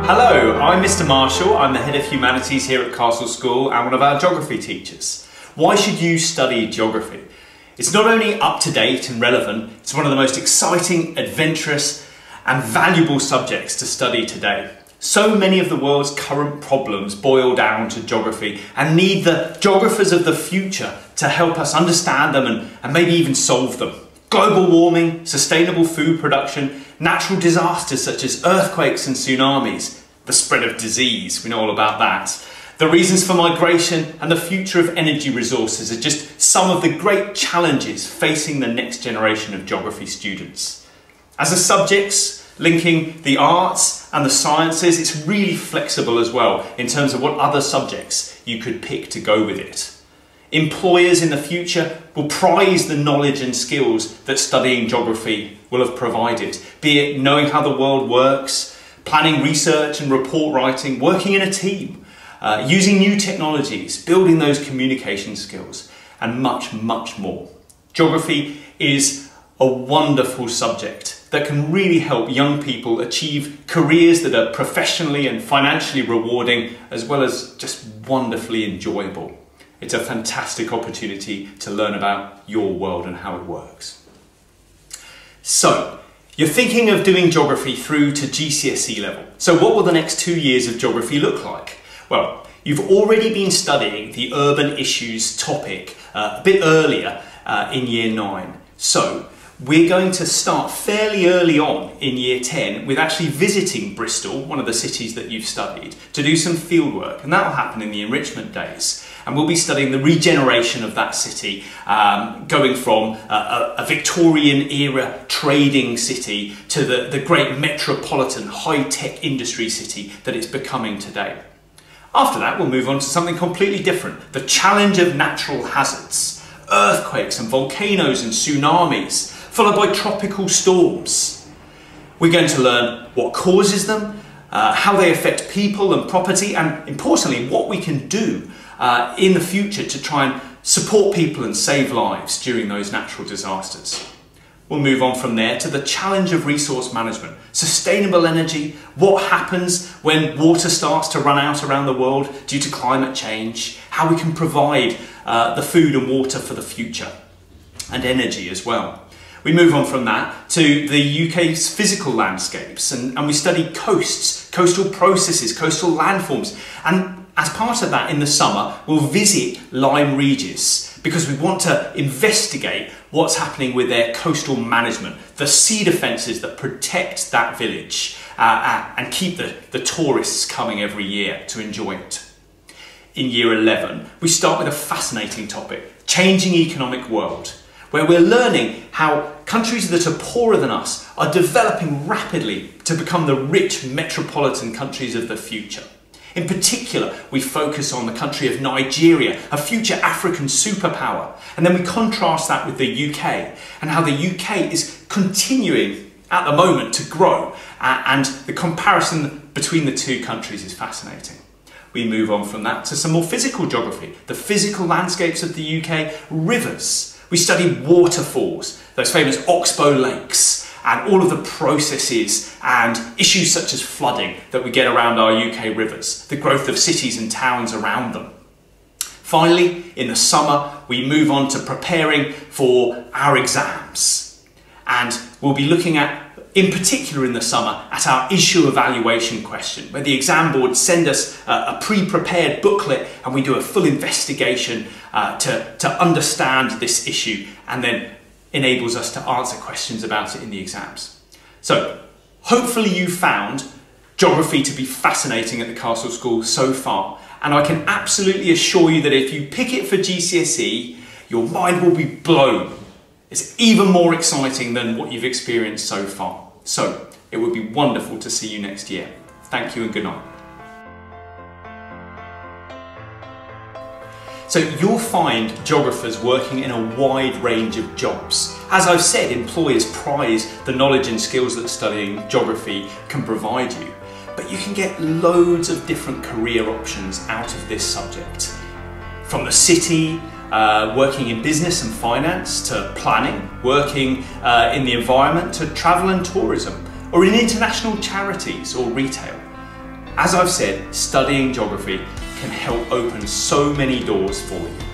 Hello, I'm Mr. Marshall. I'm the Head of Humanities here at Castle School and one of our geography teachers. Why should you study geography? It's not only up to date and relevant, it's one of the most exciting, adventurous and valuable subjects to study today. So many of the world's current problems boil down to geography and need the geographers of the future to help us understand them and maybe even solve them. Global warming, sustainable food production, natural disasters such as earthquakes and tsunamis, the spread of disease, we know all about that. The reasons for migration and the future of energy resources are just some of the great challenges facing the next generation of geography students. As a subjects linking the arts and the sciences, it's really flexible as well in terms of what other subjects you could pick to go with it. Employers in the future will prize the knowledge and skills that studying geography will have provided, be it knowing how the world works, planning research and report writing, working in a team, using new technologies, building those communication skills, and much, much more. Geography is a wonderful subject that can really help young people achieve careers that are professionally and financially rewarding, as well as just wonderfully enjoyable. It's a fantastic opportunity to learn about your world and how it works. So, you're thinking of doing geography through to GCSE level. So what will the next 2 years of geography look like? Well, you've already been studying the urban issues topic a bit earlier in year 9. So, we're going to start fairly early on in year 10 with actually visiting Bristol, one of the cities that you've studied, to do some field work, and that will happen in the enrichment days. And we'll be studying the regeneration of that city, going from a Victorian era trading city to the great metropolitan high-tech industry city that it's becoming today. After that, we'll move on to something completely different, the challenge of natural hazards, earthquakes and volcanoes and tsunamis, followed by tropical storms. We're going to learn what causes them, how they affect people and property, and importantly, what we can do in the future to try and support people and save lives during those natural disasters. We'll move on from there to the challenge of resource management, sustainable energy, what happens when water starts to run out around the world due to climate change, how we can provide the food and water for the future, and energy as well. We move on from that to the UK's physical landscapes and we study coasts, coastal processes, coastal landforms, and as part of that in the summer we'll visit Lyme Regis because we want to investigate what's happening with their coastal management, the sea defences that protect that village and keep the tourists coming every year to enjoy it. In year 11 we start with a fascinating topic, changing economic world, where we're learning how countries that are poorer than us are developing rapidly to become the rich metropolitan countries of the future. In particular, we focus on the country of Nigeria, a future African superpower, and then we contrast that with the UK and how the UK is continuing at the moment to grow, and the comparison between the two countries is fascinating. We move on from that to some more physical geography, the physical landscapes of the UK, rivers. We study waterfalls, those famous oxbow lakes, and all of the processes and issues such as flooding that we get around our UK rivers, the growth of cities and towns around them. Finally, in the summer, we move on to preparing for our exams. And we'll be looking at, in particular in the summer, at our issue evaluation question, where the exam board send us a pre-prepared booklet and we do a full investigation to understand this issue, and then enables us to answer questions about it in the exams. So, hopefully you found geography to be fascinating at the Castle School so far, and I can absolutely assure you that if you pick it for GCSE, your mind will be blown. It's even more exciting than what you've experienced so far. So, it would be wonderful to see you next year. Thank you and good night. So you'll find geographers working in a wide range of jobs. As I've said, employers prize the knowledge and skills that studying geography can provide you. But you can get loads of different career options out of this subject. From the city, working in business and finance, to planning, working in the environment, to travel and tourism, or in international charities or retail. As I've said, studying geography can help open so many doors for you.